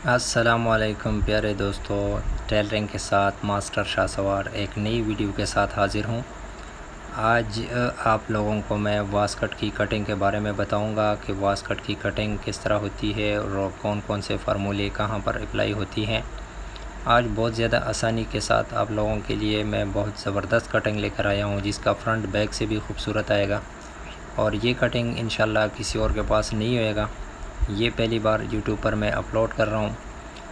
अस्सलामुअलैकुम प्यारे दोस्तों, टेलरिंग के साथ मास्टर शाहसवार एक नई वीडियो के साथ हाज़िर हूँ। आज आप लोगों को मैं वास्कट की कटिंग के बारे में बताऊँगा कि वास्कट की कटिंग किस तरह होती है और कौन कौन से फार्मूले कहाँ पर अप्लाई होती हैं। आज बहुत ज़्यादा आसानी के साथ आप लोगों के लिए मैं बहुत ज़बरदस्त कटिंग लेकर आया हूँ, जिसका फ्रंट बैक से भी खूबसूरत आएगा और ये कटिंग इंशाल्लाह किसी और के पास नहीं होएगा। ये पहली बार यूट्यूब पर मैं अपलोड कर रहा हूँ।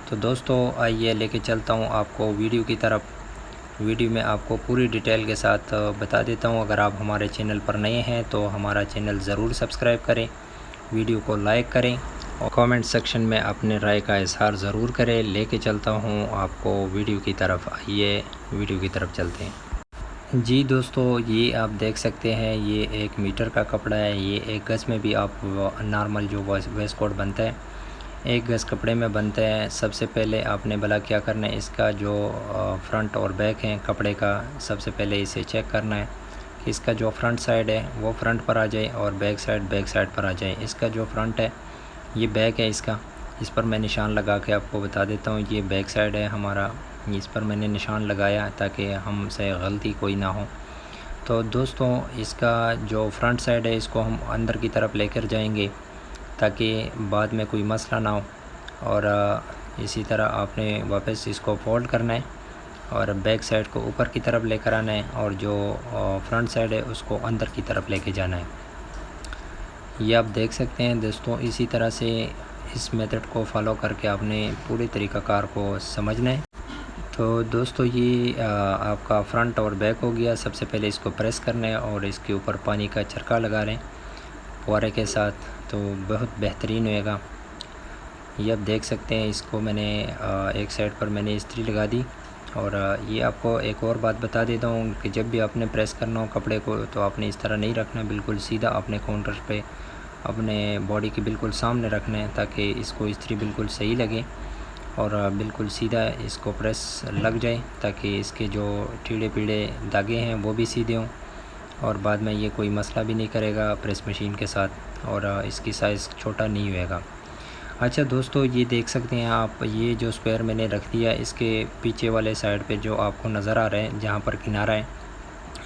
तो दोस्तों आइए लेके चलता हूँ आपको वीडियो की तरफ। वीडियो में आपको पूरी डिटेल के साथ बता देता हूँ। अगर आप हमारे चैनल पर नए हैं तो हमारा चैनल ज़रूर सब्सक्राइब करें, वीडियो को लाइक करें और कमेंट सेक्शन में अपने राय का इजहार ज़रूर करें। लेके चलता हूँ आपको वीडियो की तरफ। आइए वीडियो की तरफ चलते हैं। जी दोस्तों, ये आप देख सकते हैं, ये 1 मीटर का कपड़ा है। ये 1 गज़ में भी आप नॉर्मल जो वेस्ट कोट बनता है 1 गज़ कपड़े में बनता है। सबसे पहले आपने भला क्या करना है, इसका जो फ्रंट और बैक है कपड़े का, सबसे पहले इसे चेक करना है कि इसका जो फ्रंट साइड है वो फ्रंट पर आ जाए और बैक साइड पर आ जाए। इसका जो फ्रंट है ये बैक है, इसका इस पर मैं निशान लगा के आपको बता देता हूँ। ये बैक साइड है हमारा, इस पर मैंने निशान लगाया ताकि हमसे गलती कोई ना हो। तो दोस्तों इसका जो फ्रंट साइड है इसको हम अंदर की तरफ लेकर जाएंगे ताकि बाद में कोई मसला ना हो। और इसी तरह आपने वापस इसको फोल्ड करना है और बैक साइड को ऊपर की तरफ लेकर आना है और जो फ्रंट साइड है उसको अंदर की तरफ लेके जाना है। ये आप देख सकते हैं दोस्तों, इसी तरह से इस मेथड को फॉलो करके आपने पूरे तरीक़ाकार को समझना है। तो दोस्तों ये आपका फ्रंट और बैक हो गया। सबसे पहले इसको प्रेस करना है और इसके ऊपर पानी का छिड़का लगा लें फुहारे के साथ, तो बहुत बेहतरीन होएगा। ये आप देख सकते हैं, इसको मैंने एक साइड पर मैंने इस्त्री लगा दी। और ये आपको एक और बात बता देता हूँ कि जब भी आपने प्रेस करना हो कपड़े को तो आपने इस तरह नहीं रखना, बिल्कुल सीधा अपने काउंटर पे अपने बॉडी के बिल्कुल सामने रखना है ताकि इसको इस्त्री बिल्कुल सही लगे और बिल्कुल सीधा इसको प्रेस लग जाए ताकि इसके जो टीढ़े पीढ़े धागे हैं वो भी सीधे हों और बाद में ये कोई मसला भी नहीं करेगा प्रेस मशीन के साथ और इसकी साइज़ छोटा नहीं होएगा। अच्छा दोस्तों, ये देख सकते हैं आप, ये जो स्क्वायर मैंने रख दिया इसके पीछे वाले साइड पे जो आपको नज़र आ रहा है जहाँ पर किनारा है,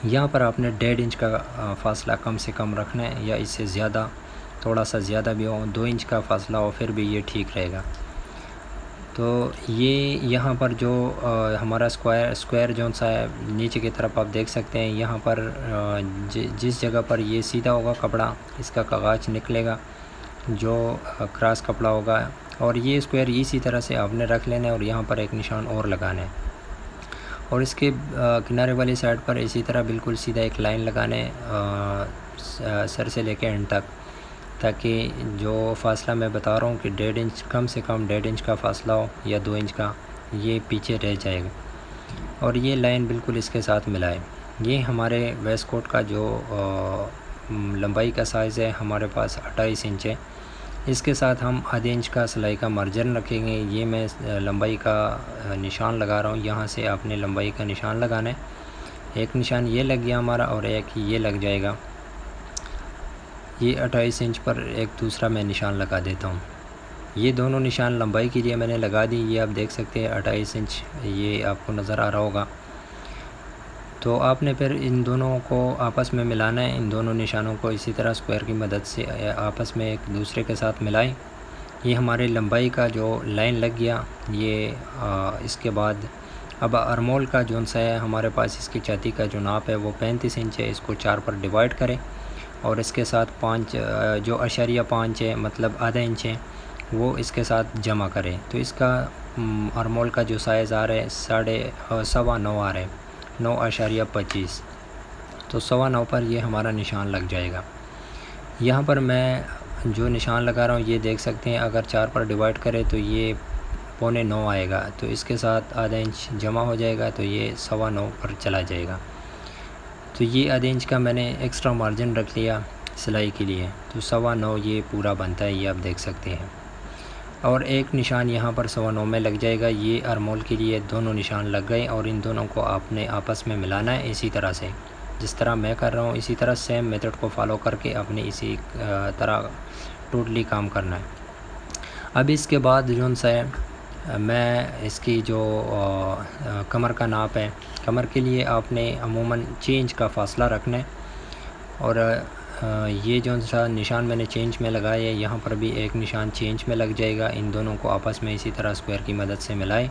यहाँ पर आपने 1.5 इंच का फ़ासला कम से कम रखना है, या इससे ज़्यादा, थोड़ा सा ज़्यादा भी हो, 2 इंच का फ़ासला हो फिर भी ये ठीक रहेगा। तो ये यहाँ पर जो हमारा स्क्वायर जौन सा है नीचे की तरफ आप देख सकते हैं, यहाँ पर जिस जगह पर ये सीधा होगा कपड़ा, इसका कागज़ निकलेगा जो क्रॉस कपड़ा होगा, और ये स्क्वायर इसी तरह से आपने रख लेना है और यहाँ पर एक निशान और लगाना है और इसके किनारे वाली साइड पर इसी तरह बिल्कुल सीधा एक लाइन लगाना है सर से लेके एंड तक, ताकि जो फ़ासला मैं बता रहा हूँ कि 1.5 इंच, कम से कम 1.5 इंच का फ़ासला हो या 2 इंच का, ये पीछे रह जाएगा और ये लाइन बिल्कुल इसके साथ मिलाए। ये हमारे वेस्ट कोट का जो लंबाई का साइज़ है हमारे पास 28 इंच है। इसके साथ हम आधे इंच का सिलाई का मार्जिन रखेंगे। ये मैं लंबाई का निशान लगा रहा हूँ, यहाँ से आपने लंबाई का निशान लगाना है। एक निशान ये लग गया हमारा और एक ये लग जाएगा। ये 28 इंच पर एक दूसरा मैं निशान लगा देता हूँ। ये दोनों निशान लंबाई के लिए मैंने लगा दी। ये आप देख सकते हैं 28 इंच, ये आपको नज़र आ रहा होगा। तो आपने फिर इन दोनों को आपस में मिलाना है, इन दोनों निशानों को इसी तरह स्क्वायर की मदद से आपस में एक दूसरे के साथ मिलाएं। ये हमारे लंबाई का जो लाइन लग गया। ये इसके बाद अब आर्मोल का जोन सा है हमारे पास, इसकी छाती का जो नाप है वो 35 इंच है। इसको 4 पर डिवाइड करें और इसके साथ 5 जो अशरिया 5 है, मतलब आधा इंच है, वो इसके साथ जमा करें। तो इसका आर्मोल का जो साइज़ आ रहा है 9.25 आ रहा है, 9.25। तो 9.25 पर ये हमारा निशान लग जाएगा। यहाँ पर मैं जो निशान लगा रहा हूँ ये देख सकते हैं, अगर 4 पर डिवाइड करें तो ये 8.25 आएगा, तो इसके साथ आधा इंच जमा हो जाएगा तो ये 9.25 पर चला जाएगा। तो ये आधे इंच का मैंने एक्स्ट्रा मार्जिन रख लिया सिलाई के लिए, तो 9.25 ये पूरा बनता है, ये आप देख सकते हैं। और एक निशान यहाँ पर 9.25 में लग जाएगा। ये आर्मोल के लिए दोनों निशान लग गए और इन दोनों को आपने आपस में मिलाना है इसी तरह से, जिस तरह मैं कर रहा हूँ इसी तरह सेम मेथड को फॉलो करके अपने इसी तरह टोटली काम करना है। अब इसके बाद जो सा है मैं इसकी जो कमर का नाप है, कमर के लिए आपने अमूमन 6 इंच का फ़ासला रखना है। और ये जो सा निशान मैंने 6 इंच में लगाया है, यहाँ पर भी एक निशान 6 इंच में लग जाएगा। इन दोनों को आपस में इसी तरह स्क्वायर की मदद से मिलाएं।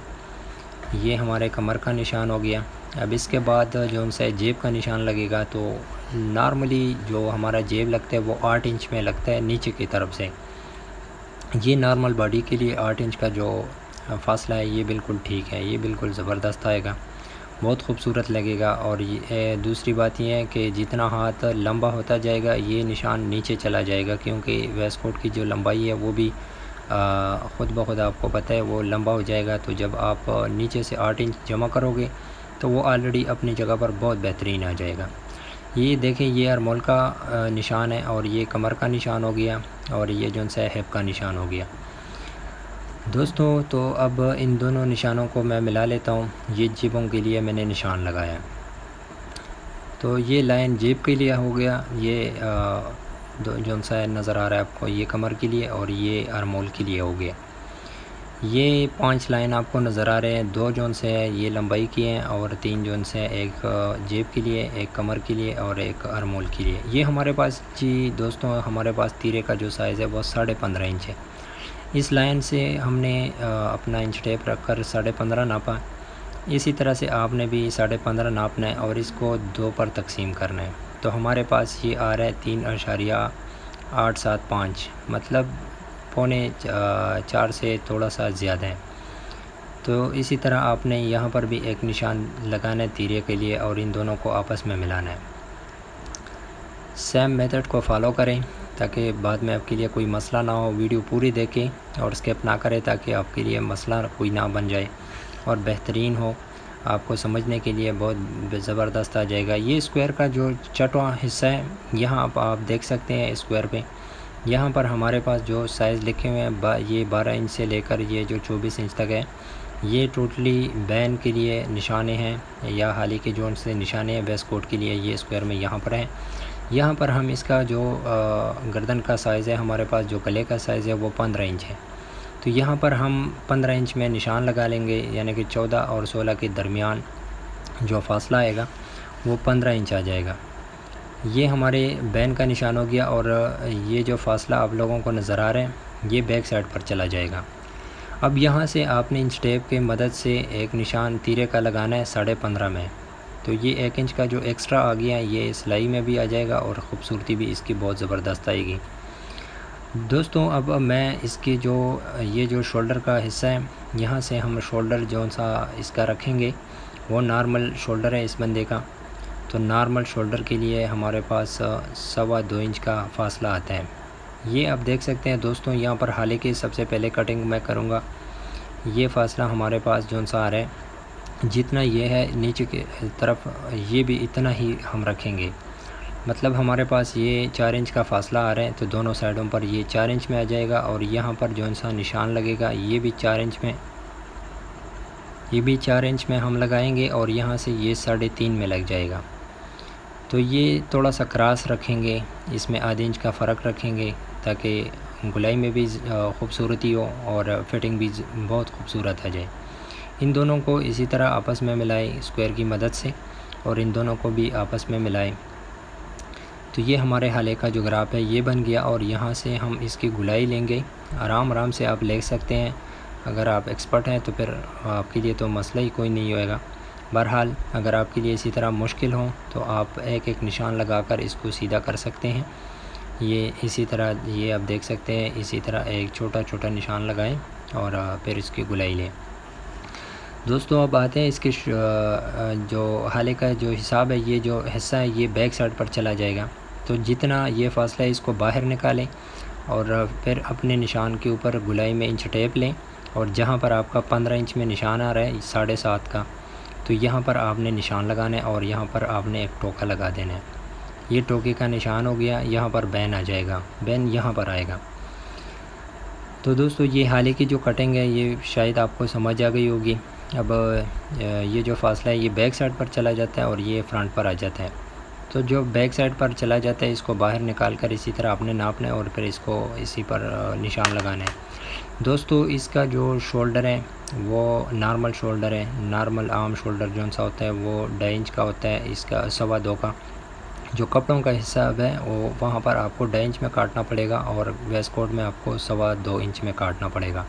ये हमारे कमर का निशान हो गया। अब इसके बाद जो सा जेब का निशान लगेगा, तो नॉर्मली जो हमारा जेब लगता है वो 8 इंच में लगता है नीचे की तरफ से। ये नॉर्मल बॉडी के लिए 8 इंच का जो फ़ासला है ये बिल्कुल ठीक है, ये बिल्कुल ज़बरदस्त आएगा, बहुत खूबसूरत लगेगा। और ये दूसरी बात ये है कि जितना हाथ लंबा होता जाएगा ये निशान नीचे चला जाएगा, क्योंकि वेस्ट कोट की जो लंबाई है वो भी ख़ुद ब खुद आपको पता है वो लंबा हो जाएगा। तो जब आप नीचे से 8 इंच जमा करोगे तो वो ऑलरेडी अपनी जगह पर बहुत बेहतरीन आ जाएगा। ये देखें, ये अरमोल का निशान है और ये कमर का निशान हो गया और ये जो सा हिप का निशान हो गया दोस्तों। तो अब इन दोनों निशानों को मैं मिला लेता हूँ। ये जेबों के लिए मैंने निशान लगाया, तो ये लाइन जेब के लिए हो गया। ये जो सा नज़र आ रहा है आपको, ये कमर के लिए और ये अरमोल के लिए हो गया। ये 5 लाइन आपको नज़र आ रहे हैं। 2 जोन से है ये लंबाई की हैं और 3 जोन से, एक जेब के लिए, एक कमर के लिए और एक अरमोल के लिए। ये हमारे पास जी दोस्तों, हमारे पास तीरे का जो साइज़ है वो 15.5 इंच है। इस लाइन से हमने अपना इंच टेप रख कर 15.5 नापा। इसी तरह से आपने भी 15.5 नापना है और इसको 2 पर तकसीम करना है। तो हमारे पास ये आ रहा है 3.875, मतलब 4.25 से थोड़ा सा ज़्यादा है। तो इसी तरह आपने यहाँ पर भी एक निशान लगाना है तीरे के लिए और इन दोनों को आपस में मिलाना है। सेम मेथड को फॉलो करें ताकि बाद में आपके लिए कोई मसला ना हो। वीडियो पूरी देखें और स्किप ना करें ताकि आपके लिए मसला कोई ना बन जाए और बेहतरीन हो, आपको समझने के लिए बहुत ज़बरदस्त आ जाएगा। ये स्क्वायर का जो चटवा हिस्सा है, यहाँ आप देख सकते हैं स्क्वायर पे, यहाँ पर हमारे पास जो साइज़ लिखे हुए हैं ये 12 इंच से लेकर ये जो 24 इंच तक है, ये टोटली बैन के लिए निशाने हैं या हाली के जोन से निशाने हैं वेस्ट कोट के लिए। ये स्क्वायर में यहाँ पर है। यहाँ पर हम इसका जो गर्दन का साइज़ है, हमारे पास जो गले का साइज़ है वो 15 इंच है। तो यहाँ पर हम 15 इंच में निशान लगा लेंगे, यानी कि 14 और 16 के दरमियान जो फासला आएगा वो 15 इंच आ जाएगा। ये हमारे बैन का निशान हो गया और ये जो फासला आप लोगों को नज़र आ रहा है ये बैक साइड पर चला जाएगा। अब यहाँ से आपने इंच टेप की मदद से एक निशान तीरे का लगाना है 15.5 में। तो ये 1 इंच का जो एक्स्ट्रा आ गया है ये सिलाई में भी आ जाएगा और ख़ूबसूरती भी इसकी बहुत ज़बरदस्त आएगी दोस्तों। अब मैं इसकी ये जो शोल्डर का हिस्सा है, यहाँ से हम शोल्डर जो सा इसका रखेंगे वो नॉर्मल शोल्डर है इस बंदे का। तो नॉर्मल शोल्डर के लिए हमारे पास 2.25 इंच का फ़ासला आता है। ये आप देख सकते हैं दोस्तों, यहाँ पर हालांकि सबसे पहले कटिंग मैं करूँगा। ये फ़ासला हमारे पास जो सा आ रहा है, जितना ये है नीचे की तरफ ये भी इतना ही हम रखेंगे। मतलब हमारे पास ये 4 इंच का फ़ासला आ रहा है, तो दोनों साइडों पर ये 4 इंच में आ जाएगा और यहाँ पर जो सा निशान लगेगा ये भी 4 इंच में, ये भी 4 इंच में हम लगाएंगे और यहाँ से ये 3.5 में लग जाएगा। तो ये थोड़ा सा क्रॉस रखेंगे, इसमें आधे इंच का फ़र्क रखेंगे ताकि गुलाई में भी खूबसूरती हो और फिटिंग भी बहुत खूबसूरत आ जाए। इन दोनों को इसी तरह आपस में मिलाएं स्क्वायर की मदद से और इन दोनों को भी आपस में मिलाएं। तो ये हमारे हाले का जो ग्राफ है ये बन गया और यहाँ से हम इसकी गुलाई लेंगे। आराम से आप ले सकते हैं, अगर आप एक्सपर्ट हैं तो फिर आपके लिए तो मसला ही कोई नहीं होएगा। बहरहाल अगर आपके लिए इसी तरह मुश्किल हो तो आप एक एक निशान लगाकर इसको सीधा कर सकते हैं। ये इसी तरह ये आप देख सकते हैं, इसी तरह एक छोटा छोटा निशान लगाएं और फिर इसकी गुलाई लें दोस्तों। अब आते हैं इसके जो हाले का जो हिसाब है, ये जो हिस्सा है ये बैक साइड पर चला जाएगा। तो जितना ये फासला है इसको बाहर निकालें और फिर अपने निशान के ऊपर गुलाई में इंच टेप लें और जहाँ पर आपका 15 इंच में निशान आ रहा है 7.5 का, तो यहाँ पर आपने निशान लगाना है और यहाँ पर आपने एक टोका लगा देना है। ये टोके का निशान हो गया, यहाँ पर बैन आ जाएगा, बैन यहाँ पर आएगा। तो दोस्तों ये हाले की जो कटिंग है ये शायद आपको समझ आ गई होगी। अब ये जो फासला है ये बैक साइड पर चला जाता है और ये फ्रंट पर आ जाता है। तो जो बैक साइड पर चला जाता है इसको बाहर निकाल कर इसी तरह आपने नापना है और फिर इसको इसी पर निशान लगाना है। दोस्तों इसका जो शोल्डर है वो नॉर्मल शोल्डर है, नॉर्मल आर्म शोल्डर जो सा होता है वो 2.5 इंच का होता है। इसका 2.25 का जो कपड़ों का हिसाब है वो वहाँ पर आपको 2.5 इंच में काटना पड़ेगा और वेस्ट कोट में आपको 2.25 इंच में काटना पड़ेगा।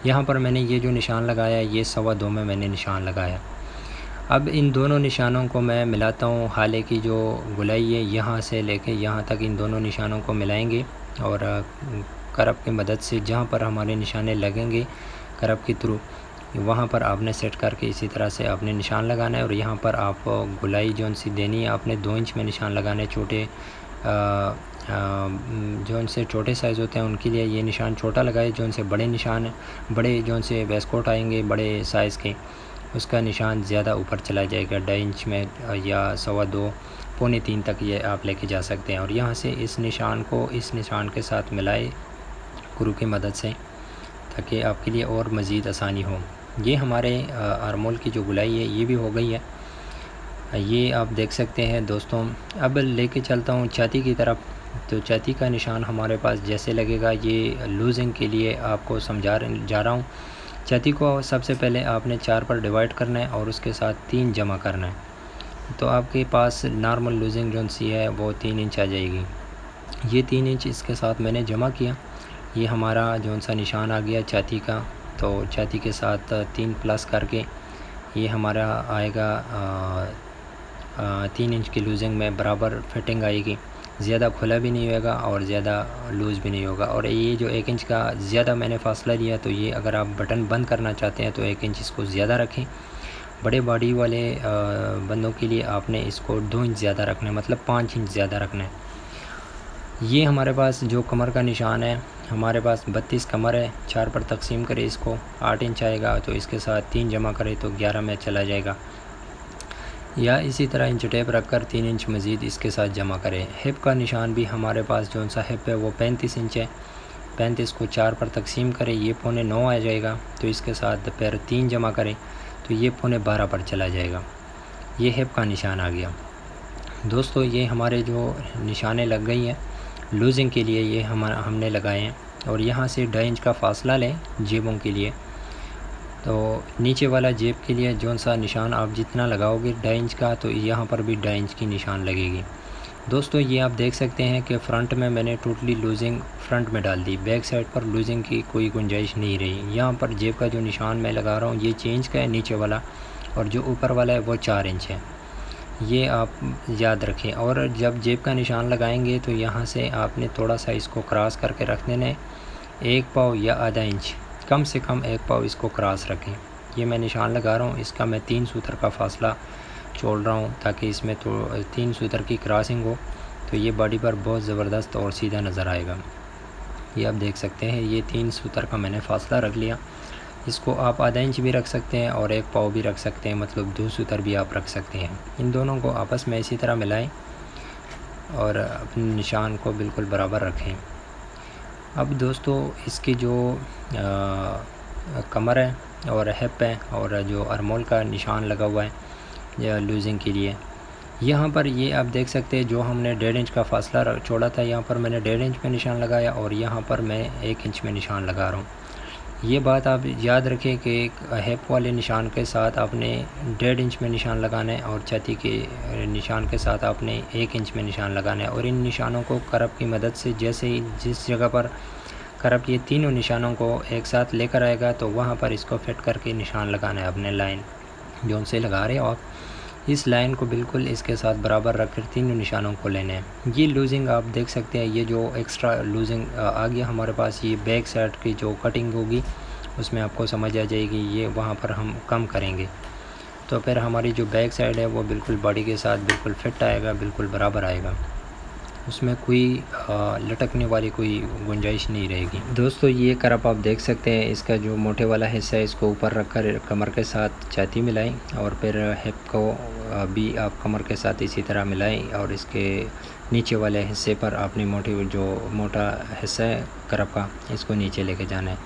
यहाँ पर मैंने ये जो निशान लगाया है ये 2.25 में मैंने निशान लगाया। अब इन दोनों निशानों को मैं मिलाता हूँ। हाले की जो गुलाई है यहाँ से लेके यहाँ तक इन दोनों निशानों को मिलाएंगे और करब की मदद से जहाँ पर हमारे निशाने लगेंगे करब के थ्रू वहाँ पर आपने सेट करके इसी तरह से आपने निशान लगाना है। और यहाँ पर आप गुलाई जो सी देनी है आपने 2 इंच में निशान लगाने। छोटे जो उनसे छोटे साइज़ होते हैं उनके लिए ये निशान छोटा लगाए, जो उनसे बड़े निशान बड़े जो उनसे वेस्ट कोट आएंगे बड़े साइज़ के उसका निशान ज़्यादा ऊपर चला जाएगा 2.5 इंच में या 2.25 पौने 3 तक ये आप लेके जा सकते हैं। और यहाँ से इस निशान को इस निशान के साथ मिलाए स्क्रू की मदद से ताकि आपके लिए और मज़ीद आसानी हो। ये हमारे आर्मोल की जो गुलाई है ये भी हो गई है, ये आप देख सकते हैं दोस्तों। अब लेके चलता हूँ छाती की तरफ। तो छाती का निशान हमारे पास जैसे लगेगा ये लूजिंग के लिए आपको समझा जा रहा हूँ। छाती को सबसे पहले आपने 4 पर डिवाइड करना है और उसके साथ 3 जमा करना है। तो आपके पास नॉर्मल लूजिंग जो सी है वो 3 इंच आ जाएगी। ये 3 इंच इसके साथ मैंने जमा किया। ये हमारा जो सा निशान आ गया छाती का। तो छाती के साथ 3 प्लस करके ये हमारा आएगा 3 इंच की लूजिंग में बराबर फिटिंग आएगी। ज़्यादा खुला भी नहीं होगा और ज़्यादा लूज़ भी नहीं होगा। और ये जो 1 इंच का ज़्यादा मैंने फासला लिया, तो ये अगर आप बटन बंद करना चाहते हैं तो 1 इंच इसको ज़्यादा रखें। बड़े बॉडी वाले बंदों के लिए आपने इसको 2 इंच ज़्यादा रखना है, मतलब 5 इंच ज़्यादा रखना है। ये हमारे पास जो कमर का निशान है, हमारे पास 32 कमर है। 4 पर तकसीम करें इसको 8 इंच आएगा। तो इसके साथ 3 जमा करें तो 11 में चला जाएगा। या इसी तरह इंच टेप रखकर 3 इंच मज़ीद इसके साथ जमा करें। हिप का निशान भी हमारे पास जो सा हिप है वो 35 इंच है। 35 को 4 पर तकसीम करें, ये पौने 9 आ जाएगा। तो इसके साथ फिर 3 जमा करें तो ये पौने 12 पर चला जाएगा। ये हिप का निशान आ गया। दोस्तों ये हमारे जो निशाने लग गई हैं लूजिंग के लिए, ये हमने लगाए हैं। और यहाँ से 2.5 इंच का फासला लें जेबों के लिए। तो नीचे वाला जेब के लिए जो सा निशान आप जितना लगाओगे 2.5 इंच का, तो यहाँ पर भी 2.5 इंच की निशान लगेगी। दोस्तों ये आप देख सकते हैं कि फ़्रंट में मैंने टोटली लूजिंग फ्रंट में डाल दी, बैक साइड पर लूजिंग की कोई गुंजाइश नहीं रही। यहाँ पर जेब का जो निशान मैं लगा रहा हूँ ये 6 इंच का है नीचे वाला, और जो ऊपर वाला है वो 4 इंच है। ये आप याद रखें। और जब जेब का निशान लगाएंगे तो यहाँ से आपने थोड़ा सा इसको क्रॉस करके रख देना है, 1 पाव या आधा इंच, कम से कम 1 पाव इसको क्रॉस रखें। ये मैं निशान लगा रहा हूँ, इसका मैं 3 सूत्र का फासला छोड़ रहा हूँ ताकि इसमें तो 3 सूत्र की क्रॉसिंग हो, तो ये बॉडी पर बहुत ज़बरदस्त और सीधा नज़र आएगा। ये आप देख सकते हैं ये 3 सूत्र का मैंने फासला रख लिया। इसको आप आधा इंच भी रख सकते हैं और 1 पाव भी रख सकते हैं, मतलब 2 सूत्र भी आप रख सकते हैं। इन दोनों को आपस में इसी तरह मिलाएं और अपने निशान को बिल्कुल बराबर रखें। अब दोस्तों इसकी जो कमर है और हिप है और जो आर्मोल का निशान लगा हुआ है या लूजिंग के लिए, यहाँ पर ये आप देख सकते हैं जो हमने 1.5 इंच का फासला छोड़ा था, यहाँ पर मैंने 1.5 इंच में निशान लगाया और यहाँ पर मैं 1 इंच में निशान लगा रहा हूँ। ये बात आप याद रखें कि हिप वाले निशान के साथ आपने 1.5 इंच में निशान लगाना है और छाती के निशान के साथ आपने 1 इंच में निशान लगाना है। और इन निशानों को करब की मदद से जैसे ही जिस जगह पर करब ये तीनों निशानों को एक साथ लेकर आएगा तो वहाँ पर इसको फिट करके निशान लगाना है। अपने लाइन जो उनसे लगा रहे हो आप, इस लाइन को बिल्कुल इसके साथ बराबर रखकर तीनों निशानों को लेना है। ये लूजिंग आप देख सकते हैं, ये जो एक्स्ट्रा लूजिंग आ गया हमारे पास, ये बैक साइड की जो कटिंग होगी उसमें आपको समझ आ जाएगी। ये वहाँ पर हम कम करेंगे तो फिर हमारी जो बैक साइड है वो बिल्कुल बॉडी के साथ बिल्कुल फिट आएगा, बिल्कुल बराबर आएगा, उसमें कोई लटकने वाली कोई गुंजाइश नहीं रहेगी। दोस्तों ये करब आप देख सकते हैं, इसका जो मोटे वाला हिस्सा है इसको ऊपर रखकर कमर के साथ छाती मिलाएं और फिर हिप को भी आप कमर के साथ इसी तरह मिलाएं और इसके नीचे वाले हिस्से पर अपनी मोटा हिस्सा है करब का, इसको नीचे लेके जाना है।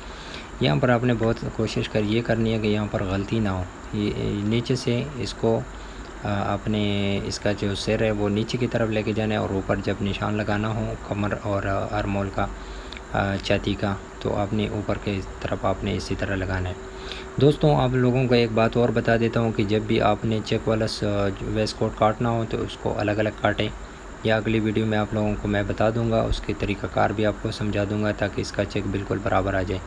यहाँ पर आपने बहुत कोशिश ये करनी है कि यहाँ पर गलती ना हो। ये नीचे से इसको आपने इसका जो सिर है वो नीचे की तरफ लेके जाना है और ऊपर जब निशान लगाना हो कमर और आर्मोल का, छाती का, तो आपने ऊपर के तरफ आपने इसी तरह लगाना है। दोस्तों आप लोगों को एक बात और बता देता हूँ कि जब भी आपने चेक वाला वेस्ट कोट काटना हो तो उसको अलग अलग काटें, या अगली वीडियो में आप लोगों को मैं बता दूंगा, उसके तरीक़ाकार भी आपको समझा दूंगा ताकि इसका चेक बिल्कुल बराबर आ जाए।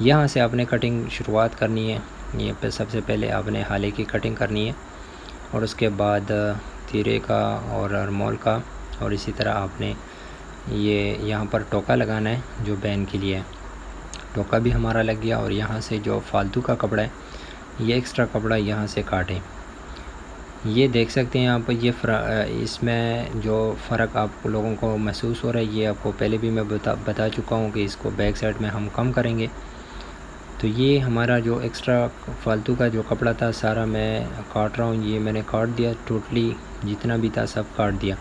यहाँ से आपने कटिंग शुरुआत करनी है। ये पे सबसे पहले आपने हाले की कटिंग करनी है और उसके बाद तीरे का और आर्मोल का, और इसी तरह आपने ये यहाँ पर टोका लगाना है जो बैन के लिए है। टोका भी हमारा लग गया और यहाँ से जो फालतू का कपड़ा है ये एक्स्ट्रा कपड़ा यहाँ से काटें। ये देख सकते हैं आप, ये इसमें जो फ़र्क आप लोगों को महसूस हो रहा है ये आपको पहले भी मैं बता चुका हूँ कि इसको बैक साइड में हम कम करेंगे। तो ये हमारा जो एक्स्ट्रा फालतू का जो कपड़ा था सारा मैं काट रहा हूँ, ये मैंने काट दिया, टोटली जितना भी था सब काट दिया।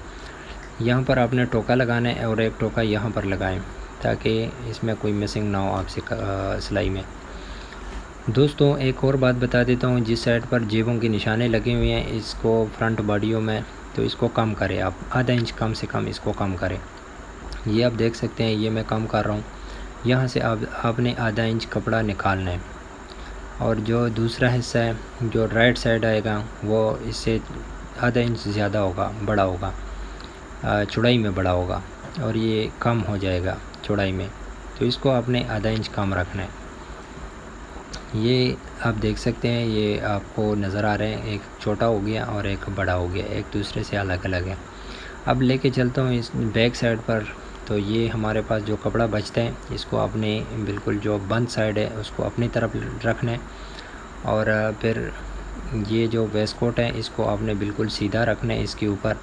यहाँ पर आपने टोका लगाना है और एक टोका यहाँ पर लगाएं ताकि इसमें कोई मिसिंग ना हो आपसे सिलाई में। दोस्तों एक और बात बता देता हूँ, जिस साइड पर जेबों के निशाने लगे हुए हैं इसको फ्रंट बॉडियों में, तो इसको कम करें आप, आधा इंच कम से कम इसको कम करें। ये आप देख सकते हैं ये मैं कम कर रहा हूँ। यहाँ से आपने आधा इंच कपड़ा निकालना है और जो दूसरा हिस्सा है जो राइट साइड आएगा वो इससे आधा इंच ज़्यादा होगा, बड़ा होगा, चौड़ाई में बड़ा होगा और ये कम हो जाएगा चौड़ाई में, तो इसको आपने आधा इंच कम रखना है। ये आप देख सकते हैं ये आपको नज़र आ रहे हैं, एक छोटा हो गया और एक बड़ा हो गया, एक दूसरे से अलग अलग है। अब लेके चलता हूँ इस बैक साइड पर। तो ये हमारे पास जो कपड़ा बचता है इसको आपने बिल्कुल जो बंद साइड है उसको अपनी तरफ रखना है और फिर ये जो वेस्ट कोट है इसको आपने बिल्कुल सीधा रखना है इसके ऊपर।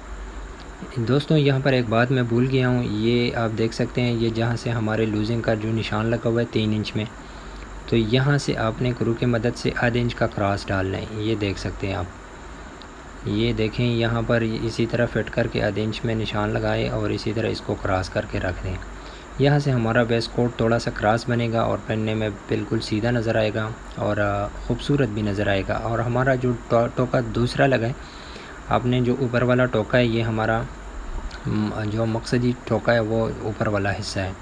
दोस्तों यहाँ पर एक बात मैं भूल गया हूँ, ये आप देख सकते हैं ये जहाँ से हमारे लूजिंग का जो निशान लगा हुआ है 3 इंच में, तो यहाँ से आपने क्रू की मदद से आधे इंच का क्रॉस डालना है। ये देख सकते हैं आप, ये देखें यहाँ पर इसी तरह फिट करके आधे इंच में निशान लगाए और इसी तरह इसको क्रॉस करके रख दें। यहाँ से हमारा वेस्ट कोट थोड़ा सा क्रॉस बनेगा और पहनने में बिल्कुल सीधा नज़र आएगा और ख़ूबसूरत भी नज़र आएगा। और हमारा जो टोका दूसरा लगा है, आपने जो ऊपर वाला टोका है ये हमारा जो मकसदी टोका है वो ऊपर वाला हिस्सा है,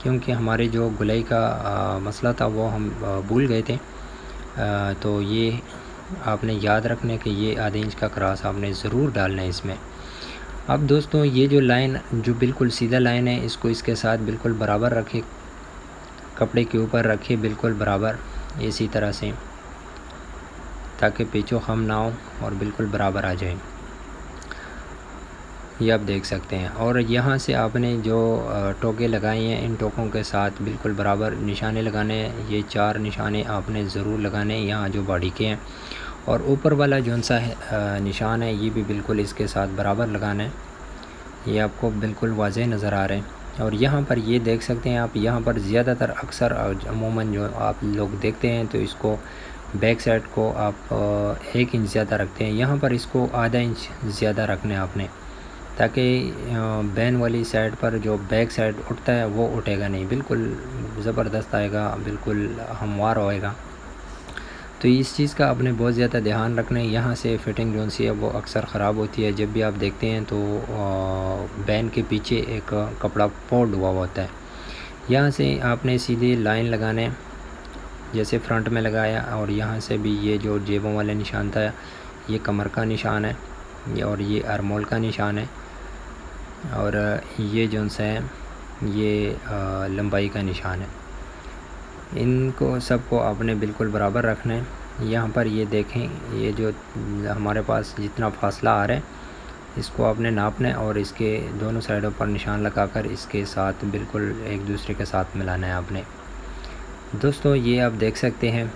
क्योंकि हमारे जो गुलाई का मसला था वो हम भूल गए थे। तो ये आपने याद रखने कि ये आधे इंच का क्रॉस आपने ज़रूर डालना है इसमें। अब दोस्तों ये जो लाइन जो बिल्कुल सीधा लाइन है इसको इसके साथ बिल्कुल बराबर रखें, कपड़े के ऊपर रखें बिल्कुल बराबर इसी तरह से, ताकि पीछो खम ना हो और बिल्कुल बराबर आ जाए। ये आप देख सकते हैं। और यहाँ से आपने जो टोके लगाए हैं इन टोकों के साथ बिल्कुल बराबर निशाने लगाने हैं। ये 4 निशाने आपने ज़रूर लगाने हैं यहाँ जो बॉडी के हैं, और ऊपर वाला जौन सा निशान है ये भी बिल्कुल इसके साथ बराबर लगाना है। ये आपको बिल्कुल वाज़ेह नज़र आ रहे हैं। और यहाँ पर ये देख सकते हैं आप, यहाँ पर ज़्यादातर अक्सर अमूमन जो आप लोग देखते हैं तो इसको बैक साइड को आप 1 इंच ज़्यादा रखते हैं, यहाँ पर इसको आधा इंच ज़्यादा रखना है आपने, ताकि बैन वाली साइड पर जो बैक साइड उठता है वो उठेगा नहीं, बिल्कुल ज़बरदस्त आएगा, बिल्कुल हमवार होएगा। तो इस चीज़ का आपने बहुत ज़्यादा ध्यान रखना है। यहाँ से फिटिंग जो सी है वो अक्सर ख़राब होती है, जब भी आप देखते हैं तो बैन के पीछे एक कपड़ा फोल्ड हुआ होता है। यहाँ से आपने सीधी लाइन लगाना है जैसे फ्रंट में लगाया, और यहाँ से भी ये जो जेबों वाले निशान था ये कमर का निशान है और ये आर्मोल का निशान है, और ये जो सा है ये लंबाई का निशान है। इनको सबको आपने बिल्कुल बराबर रखना है। यहाँ पर ये देखें, ये जो हमारे पास जितना फासला आ रहा है इसको आपने नापना है और इसके दोनों साइडों पर निशान लगाकर इसके साथ बिल्कुल एक दूसरे के साथ मिलाना है आपने। दोस्तों ये आप देख सकते हैं,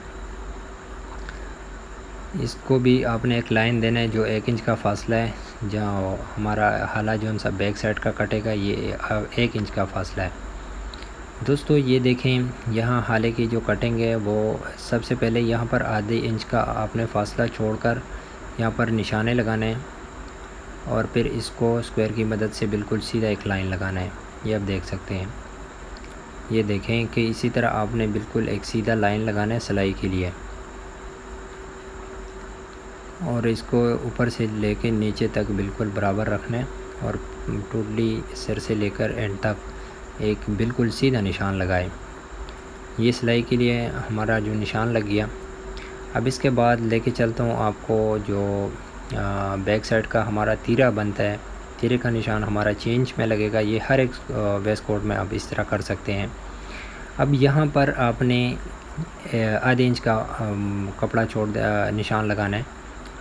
इसको भी आपने एक लाइन देना है जो 1 इंच का फासला है, जहाँ हमारा हाला जो सा बैक साइड का कटेगा ये 1 इंच का फासला है। दोस्तों ये देखें, यहाँ हाले की जो कटिंग है वो सबसे पहले यहाँ पर आधे इंच का आपने फासला छोड़कर यहाँ पर निशाने लगाने हैं और फिर इसको स्क्वायर की मदद से बिल्कुल सीधा एक लाइन लगाना है। ये आप देख सकते हैं, ये देखें कि इसी तरह आपने बिल्कुल एक सीधा लाइन लगाना है सिलाई के लिए। और इसको ऊपर से लेके नीचे तक बिल्कुल बराबर रखना है और टोटली सिर से लेकर एंड तक एक बिल्कुल सीधा निशान लगाएं। ये सिलाई के लिए हमारा जो निशान लग गया। अब इसके बाद लेके चलता हूँ आपको जो बैक साइड का हमारा तीरा बनता है। तीरे का निशान हमारा चेंज में लगेगा। ये हर एक वेस्ट कोट में आप इस तरह कर सकते हैं। अब यहाँ पर आपने आधे इंच का कपड़ा छोड़ निशान लगाना है।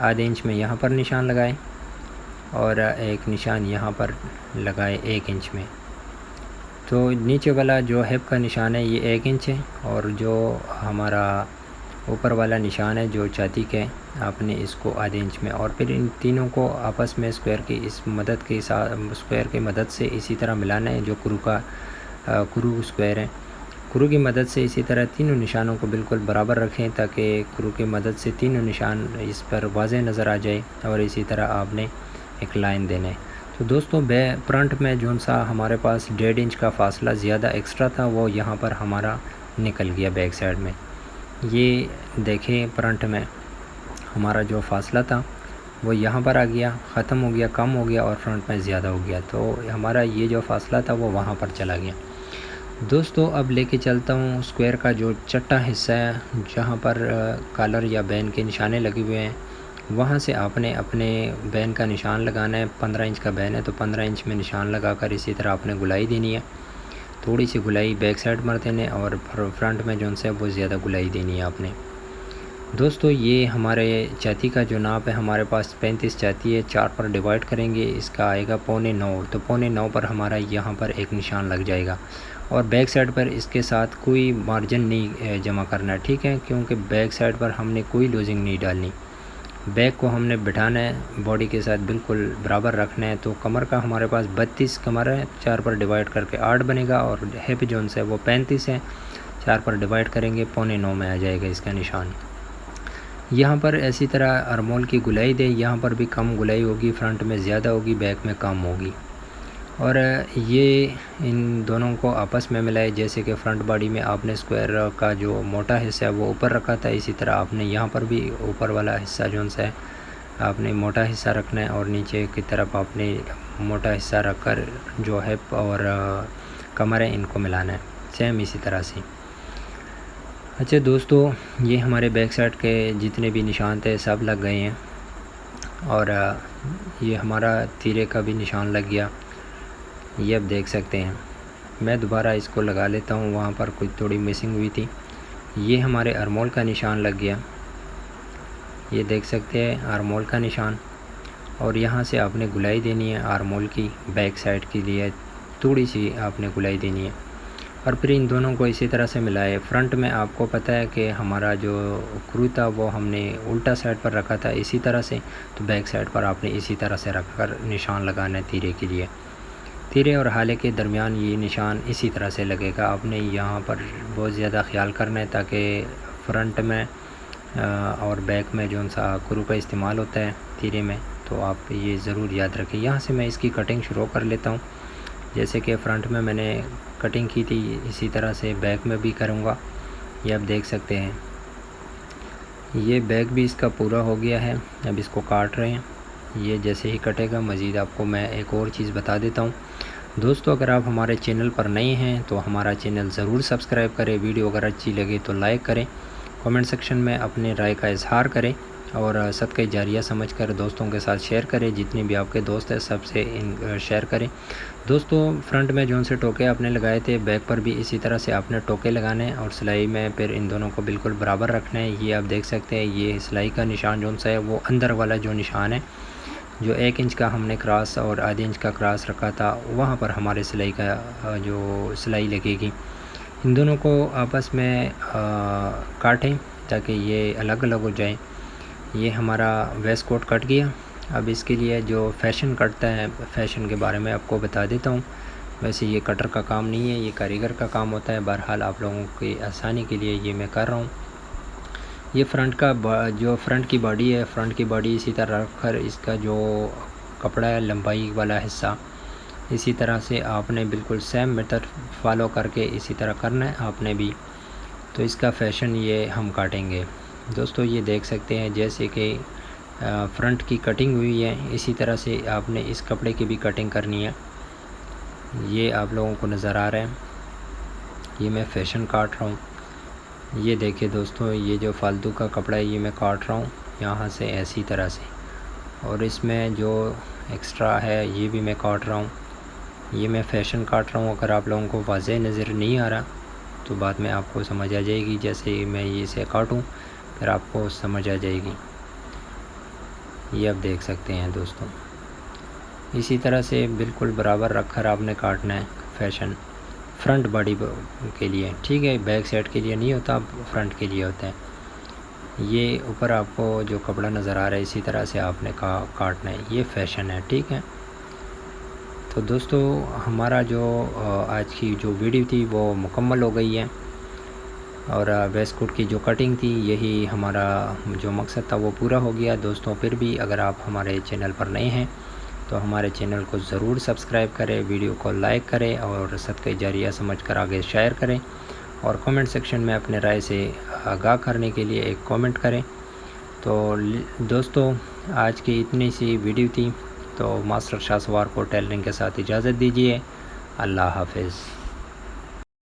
आधे इंच में यहाँ पर निशान लगाएं और एक निशान यहाँ पर लगाए 1 इंच में। तो नीचे वाला जो हिप का निशान है ये 1 इंच है और जो हमारा ऊपर वाला निशान है जो छाती के, आपने इसको आधे इंच में, और फिर इन तीनों को आपस में स्क्वायर की इस मदद के साथ स्क्वायर की मदद से इसी तरह मिलाना है। जो क्रू स्क्वायर है, क्रू की मदद से इसी तरह तीनों निशानों को बिल्कुल बराबर रखें ताकि क्रू की मदद से तीनों निशान इस पर वाज़ेह नज़र आ जाए। और इसी तरह आपने एक लाइन देना है। तो दोस्तों फ्रंट में जो सा हमारे पास 1.5 इंच का फासला ज़्यादा एक्स्ट्रा था वो यहाँ पर हमारा निकल गया बैक साइड में। ये देखें फ्रंट में हमारा जो फासला था वो यहाँ पर आ गया, ख़त्म हो गया, कम हो गया और फ्रंट में ज़्यादा हो गया। तो हमारा ये जो फासला था वो वहाँ पर चला गया। दोस्तों अब लेके चलता हूँ स्क्वायर का जो चट्टा हिस्सा है जहाँ पर कॉलर या बैन के निशाने लगे हुए हैं, वहाँ से आपने अपने बैन का निशान लगाना है। 15 इंच का बैन है तो 15 इंच में निशान लगाकर इसी तरह आपने गुलाई देनी है। थोड़ी सी गुलाई बैक साइड मार देने और फ्रंट में जो है वो ज़्यादा गुलाई देनी है आपने। दोस्तों ये हमारे छाती का जो नाप है, हमारे पास 35 छाती है, 4 पर डिवाइड करेंगे, इसका आएगा 8.25। तो 8.25 पर हमारा यहाँ पर एक निशान लग जाएगा। और बैक साइड पर इसके साथ कोई मार्जिन नहीं जमा करना है, ठीक है, क्योंकि बैक साइड पर हमने कोई लूजिंग नहीं डालनी। बैक को हमने बिठाना है, बॉडी के साथ बिल्कुल बराबर रखना है। तो कमर का हमारे पास 32 कमर है, 4 पर डिवाइड करके 8 बनेगा। और हिप जोन से वो 35 है, 4 पर डिवाइड करेंगे 8.25 में आ जाएगा इसका निशान। यहाँ पर इसी तरह आर्मोल की गुलाई दे, यहाँ पर भी कम गुलाई होगी, फ्रंट में ज़्यादा होगी, बैक में कम होगी। और ये इन दोनों को आपस में मिलाए। जैसे कि फ्रंट बॉडी में आपने स्क्वायर का जो मोटा हिस्सा है वो ऊपर रखा था, इसी तरह आपने यहाँ पर भी ऊपर वाला हिस्सा जो है आपने मोटा हिस्सा रखना है और नीचे की तरफ आपने मोटा हिस्सा रखकर जो है और कमर है इनको मिलाना है, सेम इसी तरह से। अच्छा दोस्तों, ये हमारे बैक साइड के जितने भी निशान थे सब लग गए हैं और ये हमारा तीरे का भी निशान लग गया, ये आप देख सकते हैं। मैं दोबारा इसको लगा लेता हूँ, वहाँ पर कुछ थोड़ी मिसिंग हुई थी। ये हमारे आर्मोल का निशान लग गया, ये देख सकते हैं आर्मोल का निशान। और यहाँ से आपने गुलाई देनी है आर्मोल की बैक साइड के लिए, थोड़ी सी आपने गुलाई देनी है। और फिर इन दोनों को इसी तरह से मिलाए। फ्रंट में आपको पता है कि हमारा जो क्रू था वो हमने उल्टा साइड पर रखा था इसी तरह से, तो बैक साइड पर आपने इसी तरह से रखकर निशान लगाना है तीरे के लिए। तीरे और हाले के दरमियान ये निशान इसी तरह से लगेगा। आपने यहाँ पर बहुत ज़्यादा ख्याल करना है ताकि फ्रंट में और बैक में जो सा क्रू का इस्तेमाल होता है तीरे में, तो आप ये ज़रूर याद रखें। यहाँ से मैं इसकी कटिंग शुरू कर लेता हूँ। जैसे कि फ्रंट में मैंने कटिंग की थी इसी तरह से बैक में भी करूँगा, ये आप देख सकते हैं। ये बैक भी इसका पूरा हो गया है, अब इसको काट रहे हैं। ये जैसे ही कटेगा मज़ीद आपको मैं एक और चीज़ बता देता हूँ। दोस्तों अगर आप हमारे चैनल पर नए हैं तो हमारा चैनल ज़रूर सब्सक्राइब करें। वीडियो अगर अच्छी लगे तो लाइक करें, कमेंट सेक्शन में अपने राय का इजहार करें और सदका जारिया समझकर दोस्तों के साथ शेयर करें। जितने भी आपके दोस्त हैं सबसे शेयर करें। दोस्तों फ्रंट में जो से टोके आपने लगाए थे, बैक पर भी इसी तरह से आपने टोके लगाने हैं और सिलाई में फिर इन दोनों को बिल्कुल बराबर रखना है। ये आप देख सकते हैं, ये सिलाई का निशान जो सा है वो अंदर वाला जो निशान है, जो 1 इंच का हमने क्रॉस और आधे इंच का क्रॉस रखा था, वहाँ पर हमारे सिलाई का जो सिलाई लगेगी। इन दोनों को आपस में काटें ताकि ये अलग अलग हो जाए। ये हमारा वेस्ट कोट कट गया। अब इसके लिए जो फैशन कटता है, फैशन के बारे में आपको बता देता हूँ। वैसे ये कटर का काम नहीं है, ये कारीगर का काम होता है। बहरहाल आप लोगों की आसानी के लिए ये मैं कर रहा हूँ। ये फ्रंट का जो फ्रंट की बॉडी है, फ्रंट की बॉडी इसी तरह रखकर इसका जो कपड़ा है लंबाई वाला हिस्सा इसी तरह से आपने बिल्कुल सेम मेथड फॉलो करके इसी तरह करना है आपने भी। तो इसका फैशन ये हम काटेंगे। दोस्तों ये देख सकते हैं जैसे कि फ्रंट की कटिंग हुई है, इसी तरह से आपने इस कपड़े की भी कटिंग करनी है। ये आप लोगों को नज़र आ रहा है, ये मैं फैशन काट रहा हूँ। ये देखिए दोस्तों, ये जो फालतू का कपड़ा है ये मैं काट रहा हूँ यहाँ से ऐसी तरह से, और इसमें जो एक्स्ट्रा है ये भी मैं काट रहा हूँ। ये मैं फ़ैशन काट रहा हूँ। अगर आप लोगों को वाज़ेह नज़र नहीं आ रहा तो बाद में आपको समझ आ जाएगी। जैसे मैं ये इसे काटूँ फिर आपको समझ आ जाएगी। ये आप देख सकते हैं दोस्तों, इसी तरह से बिल्कुल बराबर रखकर आपने काटना है फ़ैशन फ्रंट बॉडी के लिए, ठीक है। बैक साइड के लिए नहीं होता, फ्रंट के लिए होता है। ये ऊपर आपको जो कपड़ा नज़र आ रहा है इसी तरह से आपने काटना है, ये फ़ैशन है, ठीक है। तो दोस्तों हमारा जो आज की जो वीडियो थी वो मुकम्मल हो गई है, और वेस्ट कोट की जो कटिंग थी यही हमारा जो मकसद था वो पूरा हो गया। दोस्तों फिर भी अगर आप हमारे चैनल पर नए हैं तो हमारे चैनल को ज़रूर सब्सक्राइब करें, वीडियो को लाइक करें और सदक़े जारिया समझकर आगे शेयर करें, और कमेंट सेक्शन में अपने राय से आगाह करने के लिए एक कमेंट करें। तो दोस्तों आज की इतनी सी वीडियो थी, तो मास्टर शाह सवार को टेलरिंग के साथ इजाज़त दीजिए। अल्लाह हाफ़िज़।